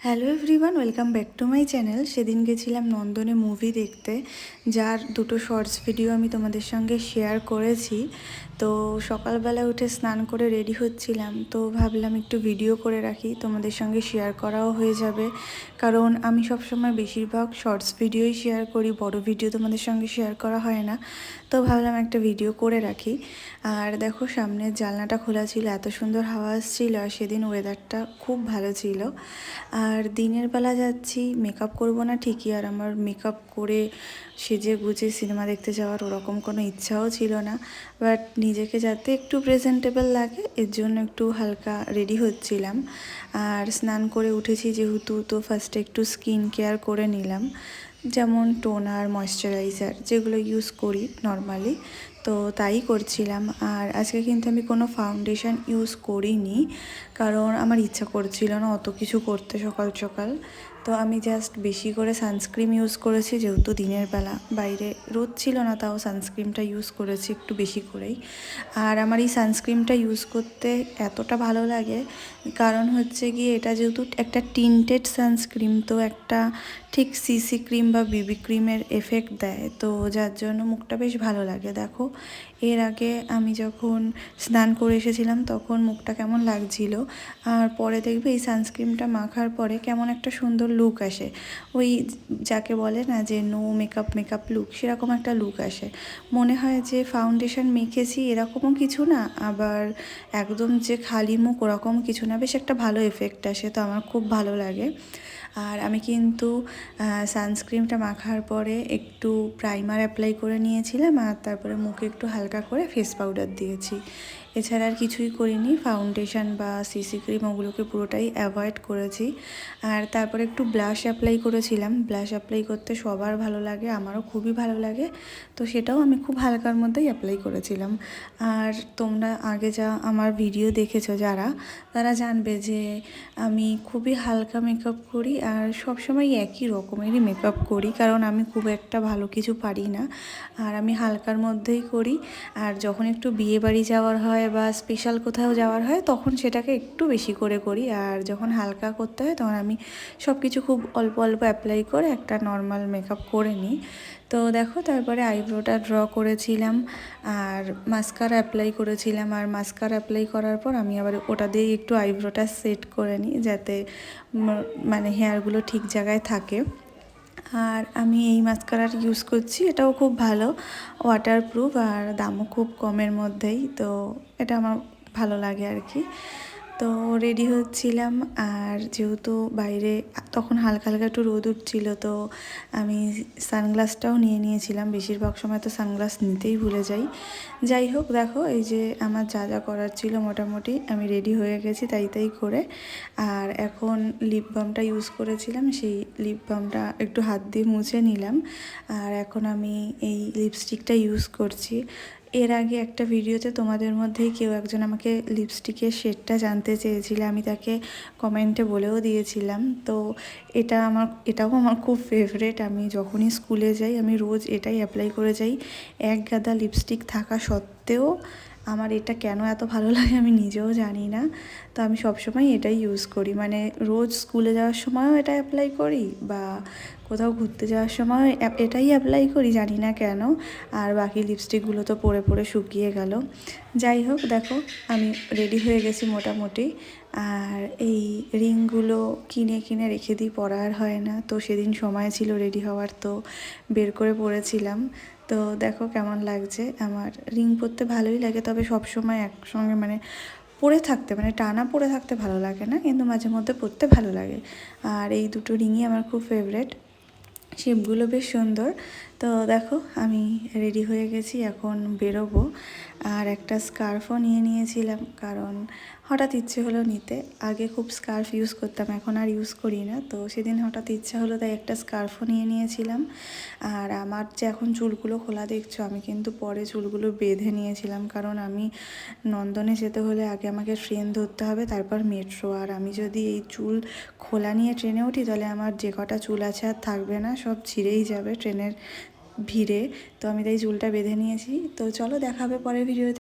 Hello everyone, welcome back to my channel. সেদিন গেছিলাম নন্দনে মুভি দেখতে, যার দুটো শর্টস ভিডিও আমি তোমাদের সঙ্গে শেয়ার করেছি। তো সকালবেলা উঠে স্নান করে রেডি হচ্ছিলাম, তো ভাবলাম একটু ভিডিও করে রাখি, তোমাদের সঙ্গে শেয়ার করাও হয়ে যাবে। কারণ আমি সবসময় বেশিরভাগ শর্টস ভিডিওই শেয়ার করি, বড় ভিডিও তোমাদের সঙ্গে শেয়ার করা হয় না। তো ভাবলাম একটা ভিডিও করে রাখি। আর দেখো, সামনের জানলাটা খোলা ছিল, এত সুন্দর হাওয়া আসছিল, আর সেদিন ওয়েদারটা খুব ভালো ছিল। আর দিনের বেলা যাচ্ছি, মেকআপ করব না ঠিকই, আর আমার মেকআপ করে সেজে গুজে সিনেমা দেখতে যাওয়ার ওরকম কোনো ইচ্ছাও ছিল না। বাট নিজেকে যাতে একটু প্রেজেন্টেবল লাগে, এর জন্য একটু হালকা রেডি হচ্ছিলাম। আর স্নান করে উঠেছি যেহেতু, তো ফার্স্টে একটু স্কিন কেয়ার করে নিলাম, যেমন টোনার, ময়শ্চারাইজার যেগুলো ইউজ করি নর্মালি, তো তাই করছিলাম। আর আজকে কিন্তু আমি কোনো ফাউন্ডেশন ইউজ করিনি, কারণ আমার ইচ্ছা করছিল না অত কিছু করতে সকাল সকাল। তো আমি জাস্ট বেশি করে সানস্ক্রিন ইউজ করেছি, যেহেতু দিনের বেলা বাইরে রোদ ছিল না, তাও সানস্ক্রিনটা ইউজ করেছি একটু বেশি করেই। আর আমার এই সানস্ক্রিনটা ইউজ করতে এতটা ভালো লাগে, কারণ হচ্ছে গিয়ে এটা যেহেতু একটা টিন্টেড সানস্ক্রিন, তো একটা ঠিক সিসি ক্রিম বা বিবি ক্রিমের এফেক্ট দেয়, তো যার জন্য মুখটা বেশ ভালো লাগে। দেখো, এর আগে আমি যখন স্নান করে এসেছিলাম তখন মুখটা কেমন লাগছিল, আর পরে দেখবে এই সানস্ক্রিনটা মাখার পরে কেমন একটা সুন্দর লুক আসে, ওই যাকে বলে না যে নো মেকআপ মেকআপ লুক, সেরকম একটা লুক আসে। মনে হয় যে ফাউন্ডেশন মেখেছি এরকমও কিছু না, আবার একদম যে খালি মুখ ওরকম কিছু না, বেশ একটা ভালো এফেক্ট আসে, তো আমার খুব ভালো লাগে। আর আমি কিন্তু সানস্ক্রিনটা মাখার পরে একটু প্রাইমার অ্যাপ্লাই করে নিয়েছিলাম, আর তারপরে মুখে একটু হালকা করে ফেস পাউডার দিয়েছি। এছাড়া আর কিছুই করিনি, ফাউন্ডেশন বা সিসি ক্রিম ওগুলোকে পুরোটাই অ্যাভয়েড করেছি। আর তারপরে একটু ব্লাশ অ্যাপ্লাই করেছিলাম। ব্লাশ অ্যাপ্লাই করতে সবার ভালো লাগে, আমারও খুবই ভালো লাগে, তো সেটাও আমি খুব হালকার মধ্যেই অ্যাপ্লাই করেছিলাম। আর তোমরা আগে যা আমার ভিডিও দেখেছো যারা, তারা জানবে যে আমি খুবই হালকা মেকআপ করি, আর সবসময় একই রকমেরই মেকআপ করি, কারণ আমি খুব একটা ভালো কিছু পারি না, আর আমি হালকার মধ্যেই করি। আর যখন একটু বিয়ে বাড়ি যাওয়ার হয় বা স্পেশাল কোথাও যাওয়ার হয়, তখন সেটাকে একটু বেশি করে করি, আর যখন হালকা করতে হয় তখন আমি সব কিছু খুব অল্প অল্প অ্যাপ্লাই করে একটা নর্মাল মেকআপ করে নিই। তো দেখো, তারপরে আইব্রোটা ড্র করেছিলাম, আর মাস্কারা অ্যাপ্লাই করেছিলাম। আর মাস্কারা অ্যাপ্লাই করার পর আমি আবার ওটা দিয়ে একটু আইব্রোটা সেট করে নিই, যাতে মানে হেয়ারগুলো ঠিক জায়গায় থাকে। আর আমি এই মাস্কারার ইউজ করছি, এটাও খুব ভালো, ওয়াটারপ্রুফ, আর দামও খুব কমের মধ্যেই, তো এটা আমার ভালো লাগে আর কি। তো রেডি হচ্ছিলাম, আর যেহেতু বাইরে তখন হালকা হালকা একটু রোদ উঠছিল, তো আমি সানগ্লাসটাও নিয়ে নিয়েছিলাম। বেশিরভাগ সময় তো সানগ্লাস নিতেই ভুলে যাই। যাই হোক, দেখো এই যে আমার যা যা করার ছিল মোটামুটি আমি রেডি হয়ে গেছি তাই তাই করে। আর এখন লিপ বামটা ইউজ করেছিলাম, সেই লিপ বামটা একটু হাত দিয়ে মুছে নিলাম। আর এখন আমি এই লিপস্টিকটা ইউজ করছি। এর আগে একটা ভিডিওতে তোমাদের মধ্যেই কেউ একজন আমাকে লিপস্টিকের শেডটা জানতে চেয়েছিল, আমি তাকে কমেন্টে বলেও দিয়েছিলাম। তো এটাও আমার খুব ফেভারেট। আমি যখনই স্কুলে যাই আমি রোজ এটাই অ্যাপ্লাই করে যাই, এক গাদা লিপস্টিক থাকা সত্ত্বেও। আমার এটা কেন এত ভালো লাগে আমি নিজেও জানি না, তো আমি সবসময় এটাই ইউজ করি, মানে রোজ স্কুলে যাওয়ার সময়ও এটা অ্যাপ্লাই করি, বা কোথাও ঘুরতে যাওয়ার সময় এটাই অ্যাপ্লাই করি, জানি না কেন। আর বাকি লিপস্টিকগুলো তো পরে পরে শুকিয়ে গেল। যাই হোক, দেখো আমি রেডি হয়ে গেছি মোটামুটি। আর এই রিংগুলো কিনে কিনে রেখে দিই, পরা আর হয় না, তো সেদিন সময় ছিল রেডি হওয়ার, তো বের করে পরেছিলাম। তো দেখো কেমন লাগছে। আমার রিং পরতে ভালোই লাগে, তবে সবসময় একসঙ্গে মানে পরে থাকতে, মানে টানা পরে থাকতে ভালো লাগে না, কিন্তু মাঝে মধ্যে পরতে ভালো লাগে। আর এই দুটো রিংই আমার খুব ফেভারেট, শেপগুলো বেশ সুন্দর। তো দেখো আমি রেডি হয়ে গেছি, এখন বেরোবো। আর একটা স্কার্ফও নিয়ে নিয়েছিলাম, কারণ হঠাৎ ইচ্ছে হলো নিতে। আগে খুব স্কার্ফ ইউজ করতাম, এখন আর ইউজ করি না, তো সেদিন হঠাৎ ইচ্ছা হলো তাই একটা স্কার্ফও নিয়ে নিয়েছিলাম। আর আমার যে এখন চুলগুলো খোলা দেখছো, আমি কিন্তু পরে চুলগুলো বেঁধে নিয়েছিলাম, কারণ আমি নন্দনে যেতে হলে আগে আমাকে ট্রেন ধরতে হবে, তারপর মেট্রো। আর আমি যদি এই চুল খোলা নিয়ে ট্রেনে উঠি, তাহলে আমার যে কটা চুল আছে আর থাকবে না, সব ছিঁড়েই যাবে ট্রেনের ভিড়ে। তো আমি তাই চুলটা বেঁধে নিয়েছি। তো চলো, দেখা হবে পরের ভিডিওতে।